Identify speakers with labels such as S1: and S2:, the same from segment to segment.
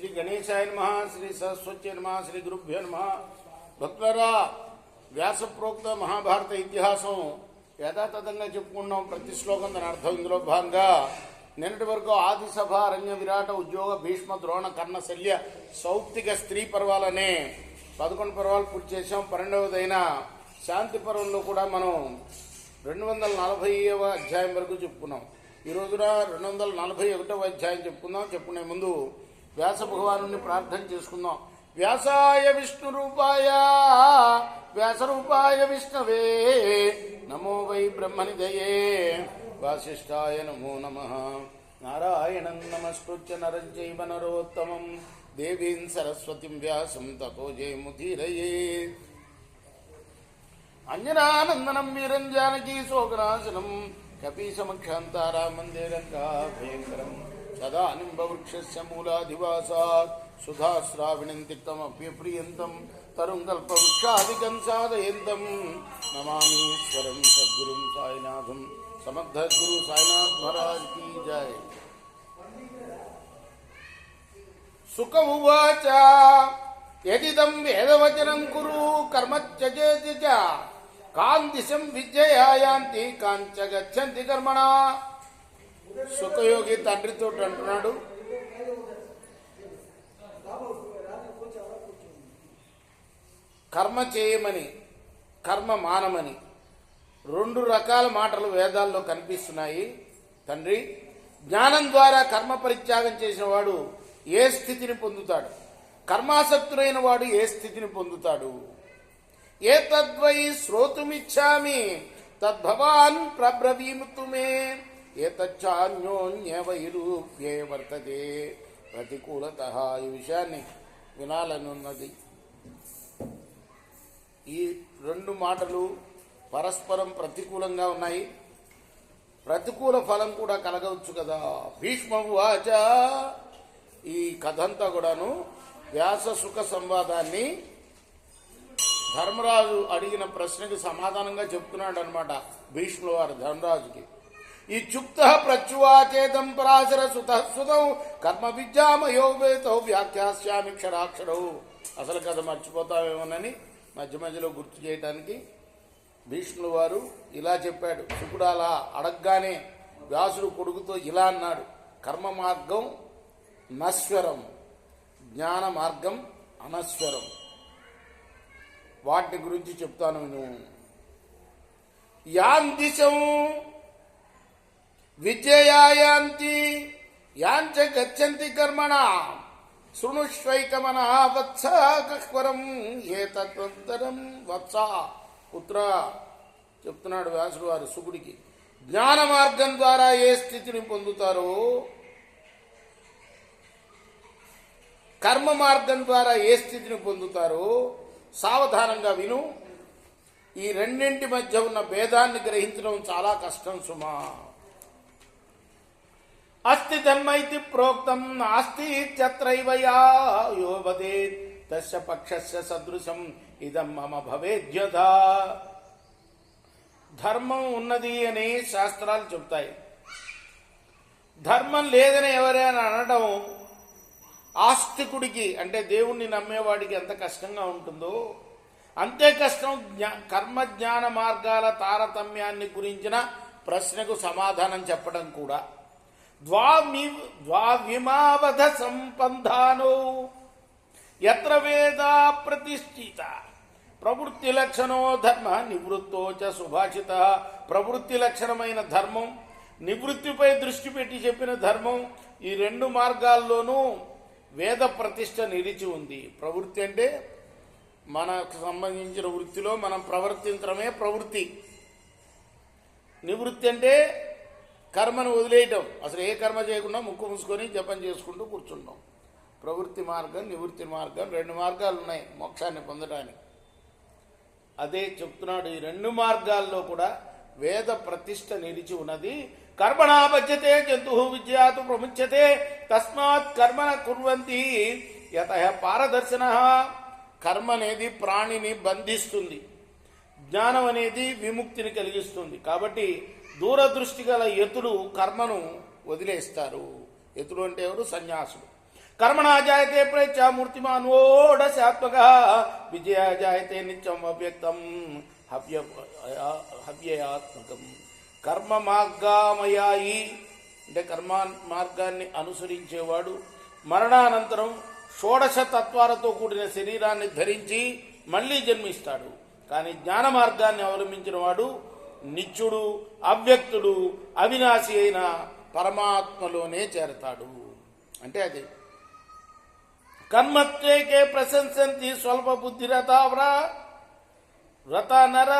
S1: శ్రీ గణేశాయ నమః, శ్రీ సరస్వతి నమః, శ్రీ గురుభ్యో నమః. భక్తులారా, వ్యాస ప్రోక్త మహాభారత ఇతిహాసం యథాతథంగా చెప్పుకున్నాం. ప్రతి శ్లోకం దాని అర్థం. ఇందులో భాగంగా నిన్నటి వరకు ఆది సభ, అరణ్య, విరాట, ఉద్యోగ, భీష్మ, ద్రోణ, కర్ణ, శల్య, సౌప్తిక స్త్రీ పర్వాలనే 11 పర్వాలు పూర్తి చేసాం. 12వదైన శాంతి పర్వంలో కూడా మనం 240వ అధ్యాయం వరకు చెప్పుకున్నాం. ఈ రోజున 241వ అధ్యాయం చెప్పుకునే ముందు వ్యాస భగవాను ప్రార్థన చేసుకుందాం. వ్యాసాయ విష్ణు రూపాయ వ్యాస రూపాయ విష్ణవే నమో వై బ్రహ్మనిధయే వాసిష్ఠాయ నమో నమః. నారాయణం నమస్కృత్య నరం చైవ నరోత్తమం దేవీం సరస్వతిం వ్యాసం తతో జయముదీరయే. అంజనానందనం వీరం జానకీ శోకనాశనం కపీశమక్షాంతారామందేరంకాభయంకరం సదా నింబవృక్షస్య మూలాధివాసాత్ సుధాశ్రావిణం తిక్తమప్యప్రియంతం తరుం కల్పవృక్షాదికం సాధయంతం నమామీశ్వరం సద్గురుం సాయినాథం. సమర్థ గురు సాయినాథ్ మహారాజ్ కీ జై. సుఖ ఉవాచ యదిదం వేదవచనం కురు కర్మ త్యజేతి చ కాందిశం విద్యయాయాంతి కాంచ గచ్చంతి కర్మణ. సుఖయోగి తండ్రితో అంటున్నాడు, కర్మ చేయమని, కర్మ మానమని 2 రకాల మాటలు వేదాల్లో కనిపిస్తున్నాయి. తండ్రి, జ్ఞానం ద్వారా కర్మ పరిత్యాగం చేసిన వాడు ఏ స్థితిని పొందుతాడు? కర్మాసక్తుడైన వాడు ఏ స్థితిని పొందుతాడు? ఏ తద్వై శ్రోతుమిచ్చామి తద్భవాన్ ప్రబ్రవీముతు మే ఏతచ్చాన్యోన్యవైరూప్యే వర్తతే ప్రతికూలతః. ఈ విషయాన్ని వినాలనున్నది. ఈ 2 మాటలు పరస్పరం ప్రతికూలంగా ఉన్నాయి. ప్రతికూల ఫలం కూడా కలగవచ్చు కదా. భీష్మవాచ. ఈ కథంతా కూడాను వ్యాస సుఖ సంవాదాన్ని ధర్మరాజు అడిగిన ప్రశ్నకి సమాధానంగా చెప్తున్నాడు అనమాట భీష్ముల వారు ధర్మరాజుకి. ఈ చుక్త ప్రత్యువాచేతం పరాశర సుతం కర్మ విద్యామయోగేతో వ్యాఖ్యాస్యామి క్షరాక్షరవు. అసలు కథ మర్చిపోతామేమోనని మధ్య మధ్యలో గుర్తు చేయడానికి భీష్ముల వారు ఇలా చెప్పాడు. శుకుడు అలా అడగగానే వ్యాసుడు కొడుకుతో ఇలా అన్నాడు, కర్మ మార్గం నశ్వరం, జ్ఞాన మార్గం అనశ్వరం. వాటి గురించి చెప్తాను నేను. యాం దిశం విద్యయాయాంతి యాంచ గచ్చంతి కర్మణ శృణుష్వైకమన వత్సరం ఏతత్వంతరం వత్స. పుత్ర, చెప్తున్నాడు వ్యాసుడు వారు శుకుడికి, జ్ఞాన మార్గం ద్వారా ఏ స్థితిని పొందుతారో, కర్మ మార్గం ద్వారా ఏ స్థితిని పొందుతారో సావధానంగా విను. ఈ రెండింటి మధ్య ఉన్న భేదాన్ని గ్రహించడం చాలా కష్టం సుమా. అస్తి ధర్మైతి ప్రోక్తం నాస్తి ఇత్యత్రైవ యో వదేత్ తస్య పక్షస్య సదృశం ఇదం మమ భవేద్యథా. ధర్మం ఉన్నది అని శాస్త్రాలు చెబుతాయి. ధర్మం లేదని ఎవరైనా అనడం ఆస్తికుడికి, అంటే దేవుణ్ణి నమ్మేవాడికి ఎంత కష్టంగా ఉంటుందో అంతే కష్టం కర్మ జ్ఞాన మార్గాల తారతమ్యాన్ని గురించిన ప్రశ్నకు సమాధానం చెప్పడం కూడా. ద్వావిమావధ సంబంధానో యత్ర వేదా ప్రతిష్ఠిత ప్రవృత్తి లక్షణో ధర్మ నివృత్తో చ సుభాషిత. ప్రవృత్తి లక్షణమైన ధర్మం, నివృత్తిపై దృష్టి పెట్టి చెప్పిన ధర్మం, ఈ 2 మార్గాల్లోనూ వేద ప్రతిష్ట నిలిచి ఉంది. ప్రవృత్తి అంటే మనకు సంబంధించిన వృత్తిలో మనం ప్రవర్తించడమే ప్రవృత్తి. నివృత్తి అంటే కర్మను వదిలేయటం, అసలు ఏ కర్మ చేయకుండా ముక్కు మూసుకొని జపం చేసుకుంటూ కూర్చుంటాం. ప్రవృత్తి మార్గం, నివృత్తి మార్గం, 2 మార్గాలు ఉన్నాయి మోక్షాన్ని పొందడానికి. అదే చెప్తున్నాడు, ఈ 2 మార్గాల్లో కూడా వేద ప్రతిష్ట నిలిచి ఉన్నది. కర్మణా బధ్యతే జంతు విద్యాతు ప్రముచ్యతే తస్మాత్ కర్మణ కుర్వంతి యతః పారదర్శన. కర్మ అనేది ప్రాణిని బంధిస్తుంది, జ్ఞానం అనేది విముక్తిని కలిగిస్తుంది. కాబట్టి దూరదృష్టి గల యతుడు కర్మను వదిలేస్తారు. యతుడు అంటే ఎవరు? సన్యాసుడు. కర్మణా జాయతే ప్రేచ్ఛ మూర్తిమానోడశాత్మక విజయ జాయతే నిత్యం అవ్యక్తం హవ్యయాత్మకం. కర్మ మార్గామయాయి అంటే కర్మ మార్గాన్ని అనుసరించేవాడు మరణానంతరం షోడశ తత్వాలతో కూడిన శరీరాన్ని ధరించి మళ్ళీ జన్మిస్తాడు. కానీ జ్ఞాన మార్గాన్ని అవలంబించిన వాడు నిత్యుడు, అవ్యక్తుడు, అవినాశి అయిన పరమాత్మలోనే చేరతాడు. అంటే అది కర్మత్వేకే ప్రశంసంతి స్వల్ప బుద్ధిరతావ్రా వ్రత నర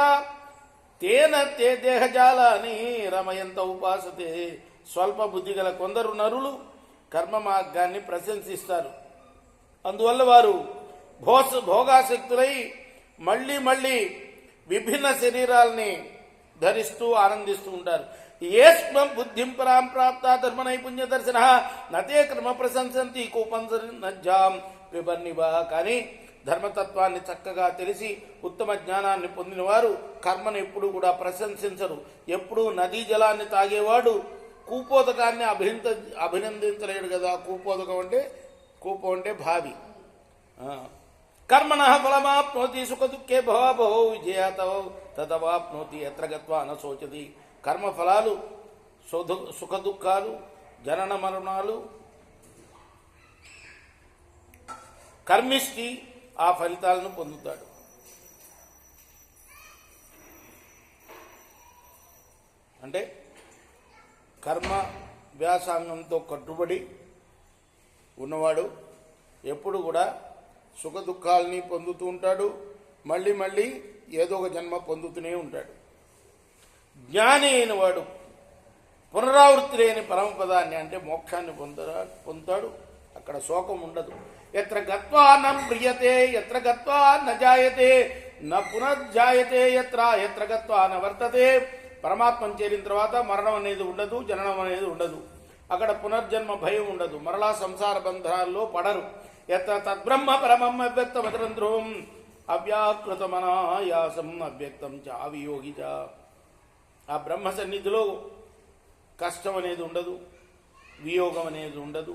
S1: తేన తే దేహజాలాని రమయంత ఉపాసతే. స్వల్ప బుద్ధి గల కొందరు నరులు కర్మ మార్గాన్ని ప్రశంసిస్తారు. అందువల్ల వారు భోగాసక్తులై మళ్ళీ మళ్ళీ విభిన్న శరీరాల్ని ధరిస్తూ ఆనందిస్తూ ఉంటారు. ఏస్మం బుద్ధిం పరాం ప్రాప్త ధర్మ నైపుణ్య దర్శన నతే కర్మ ప్రశంసంతి కూపంసరిజాం విబర్నివా. కానీ ధర్మతత్వాన్ని చక్కగా తెలిసి ఉత్తమ జ్ఞానాన్ని పొందిన వారు కర్మను ఎప్పుడు కూడా ప్రశంసించరు. ఎప్పుడూ నదీ జలాన్ని తాగేవాడు కూపోదకాన్ని అభినందించలేడు కదా. కూపం అంటే భావి. కర్మణ ఫలమాప్నోతి సుఖ దుఃఖే భవభో విజయాతో తదవాప్నోతి ఎత్ర గత్వా నశోచతి. కర్మఫలాలు సుఖ దుఃఖాలు, జనన మరణాలు. కర్మిష్టి ఆ ఫలితాలను పొందుతాడు. అంటే కర్మ వ్యాసాంగంతో కట్టుబడి ఉన్నవాడు ఎప్పుడు కూడా సుఖ దుఃఖాలని పొందుతూ ఉంటాడు. మళ్ళీ మళ్ళీ ఏదో ఒక జన్మ పొందుతూనే ఉంటాడు. జ్ఞాని అయిన వాడు పునరావృత్తి లేని పరమపదాన్ని అంటే మోక్షాన్ని పొందుతాడు. అక్కడ శోకం ఉండదు. ఎత్ర గత్వా న మ్రియతే ఎత్ర గత్వా న జాయతే న పునర్జాయతే ఎత్ర గత్వా న వర్తతే. పరమాత్మను చేరిన తర్వాత మరణం అనేది ఉండదు, జననం అనేది ఉండదు. అక్కడ పునర్జన్మ భయం ఉండదు. మరలా సంసార బంధాల్లో పడరు. ఎత్ర తద్బ్రహ్మ పరమం అవ్యక్తం ధ్రువం అవ్యాకృతమనాయాసం అవ్యక్తం చ అవియోగి చ. ఆ బ్రహ్మ సన్నిధిలో కష్టం అనేది ఉండదు, వియోగం అనేది ఉండదు.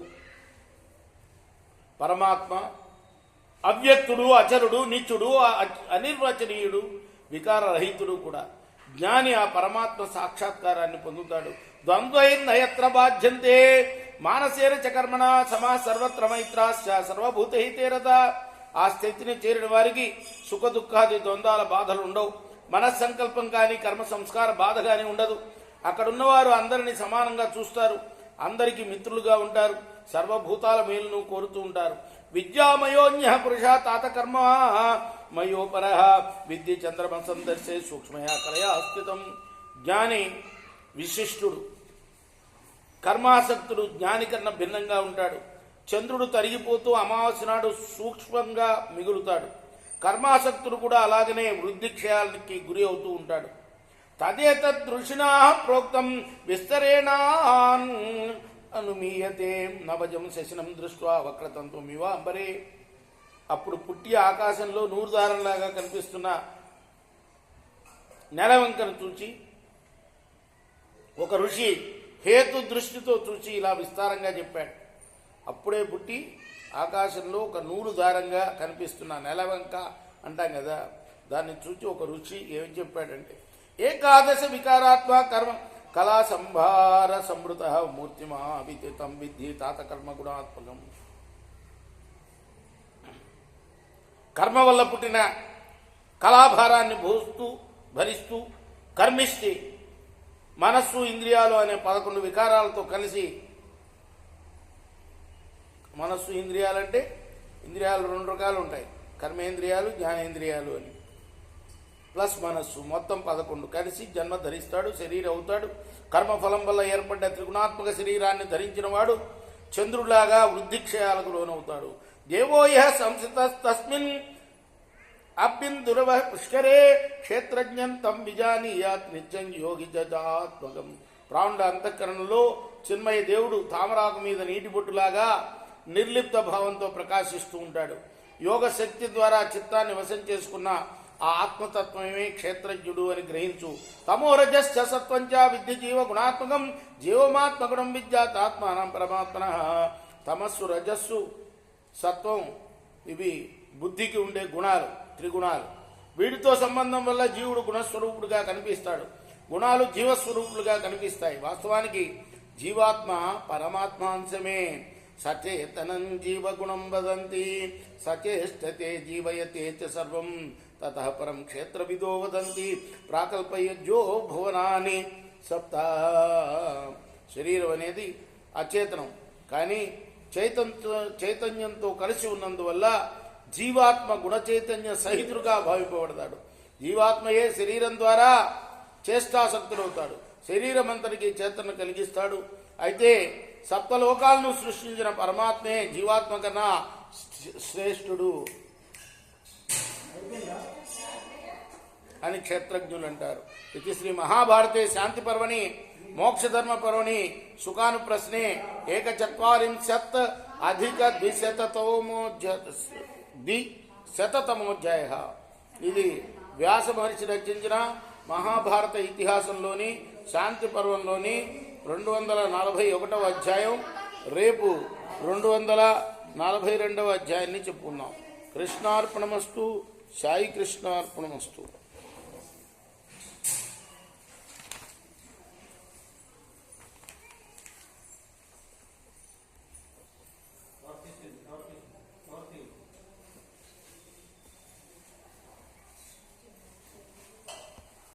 S1: పరమాత్మ అవ్యక్తుడు, అచరుడు, నిత్యుడు, అనిర్వచనీయుడు, వికారరహితుడు కూడా. జ్ఞాని ఆ పరమాత్మ సాక్షాత్కారాన్ని పొందుతాడు. ద్వంద్వైర్నయత్ర బాధ్యంతే మానసేన చ కర్మణ సమా సర్వత్ర మైత్రాశ్చ సర్వభూతహితేరత. ఆ స్థితిని చేరిన వారికి సుఖ దుఃఖాది ద్వంద్వాల బాధలు ఉండవు. మనస్సంకల్పం కానీ కర్మ సంస్కార బాధ కానీ ఉండదు. అక్కడున్నవారు అందరినీ సమానంగా చూస్తారు, అందరికీ మిత్రులుగా ఉంటారు, సర్వభూతాల మేలును కోరుతూ ఉంటారు. విద్యామయోన్య పురుష తాత కర్మ మయోపర విద్య చంద్రమ సందర్శే సూక్ష్మయా కలయా స్థితం. జ్ఞాని విశిష్టుడు, కర్మాసక్తుడు జ్ఞాని కన్నా భిన్నంగా ఉంటాడు. చంద్రుడు తరిగిపోతూ అమావాస్య నాడు సూక్ష్మంగా మిగులుతాడు. కర్మాసక్తుడు కూడా అలాగనే వృద్ధి క్షయాలకి గురి అవుతూ ఉంటాడు. తదేతదృషినా ప్రోక్తం విస్తరేణ అనుమీయతే నవజం శశనం దృష్ట్వా వక్రతంతుమివ అంబరే. అప్పుడు పుట్టి ఆకాశంలో నూరుదారంలాగా కనిపిస్తున్న నెలవంకను చూచి ఒక ఋషి హేతు దృష్టితో చూచి ఇలా విస్తారంగా చెప్పాడు. అప్పుడే పుట్టి ఆకాశంలో ఒక నూలు దారంగా కనిపిస్తున్న నెలవంక అంటాం కదా, దాన్ని చూచి ఒక ఋషి ఏం చెప్పాడంటే ఏకాదశ వికారాత్మ కర్మ కళా సంభార సంవృత మూర్తిమా విదితం విద్ధి తాత కర్మ గుణాత్మకం. కర్మ వల్ల పుట్టిన కళాభారాన్ని భరిస్తూ కర్మిష్టి మనస్సు ఇంద్రియాలు అనే 11 వికారాలతో కలిసి, మనస్సు ఇంద్రియాలంటే ఇంద్రియాలు 2 రకాలు ఉంటాయి, కర్మేంద్రియాలు, జ్ఞానేంద్రియాలు అని. ప్లస్ మనస్సు మొత్తం 11 కలిసి జన్మ ధరిస్తాడు, శరీరం అవుతాడు. కర్మఫలం వల్ల ఏర్పడ్డ త్రిగుణాత్మక శరీరాన్ని ధరించిన వాడు చంద్రులాగా వృద్ధిక్షయాలకు లోనవుతాడు. దేవోయ సంస్థ తస్మిన్ అభ్యందురవ పుష్కరే క్షేత్రజ్ఞం తం విజానీయాత్ నిత్యం యోగి జాత్మకం. ప్రాణుల అంతఃకరణలో చిన్మయ దేవుడు తామరాకు మీద నీటి బొట్టులాగా నిర్లిప్త భావంతో ప్రకాశిస్తూ ఉంటాడు. యోగ శక్తి ద్వారా చిత్తాన్ని వశం చేసుకున్న ఆ ఆత్మతత్వమే క్షేత్రజ్ఞుడు అని గ్రహించు. తమోరజశ్చ సత్వంచ విద్య జీవ గుణాత్మకం జీవమాత్మగుణం విద్యాత్ ఆత్మానం పరమాత్మన తమస్సు రజస్సు సత్వం ఇవి బుద్ధికి ఉండే గుణాలు, త్రిగుణాలు. వీటితో సంబంధం వల్ల జీవుడు గుణస్వరూపుడుగా కనిపిస్తాడు, గుణాలు జీవస్వరూపులుగా కనిపిస్తాయి. వాస్తవానికి జీవాత్మ పరమాత్మ అంశమే. సచేతనం జీవగుణం వదంతి సచేష్టతే జీవయతే చ సర్వం తతః పరం క్షేత్రవిదో వదంతి ప్రాకల్పయజ్జో భువనాని సప్త. శరీరం అనేది అచేతనం, కానీ చైతన్యంతో కలిసి ఉన్నందువల్ల జీవాత్మ గుణచైతన్య సహితుడుగా భావింపబడతాడు. జీవాత్మయే శరీరం ద్వారా చేష్టాసక్తుడవుతాడు, శరీరం అంతటికి చేతన కలిగిస్తాడు. అయితే సప్తలోకాలను సృష్టించిన పరమాత్మే జీవాత్మ కన్నా శ్రేష్ఠుడు అని క్షేత్రజ్ఞులు అంటారు. ఇది శ్రీ మహాభారతే శాంతి పర్వణి మోక్షధర్మ పర్వణి సుఖాను ప్రశ్నే 140 అధిక ద్విశతతమోధ్యాయ. ఇది వ్యాస మహర్షి రచించిన మహాభారత ఇతిహాసంలోని శాంతి పర్వంలోని 241వ అధ్యాయం. రేపు 242వ అధ్యాయాన్ని చెప్పుకున్నాం. కృష్ణార్పణమస్తు. సాయి కృష్ణార్పణమస్తు.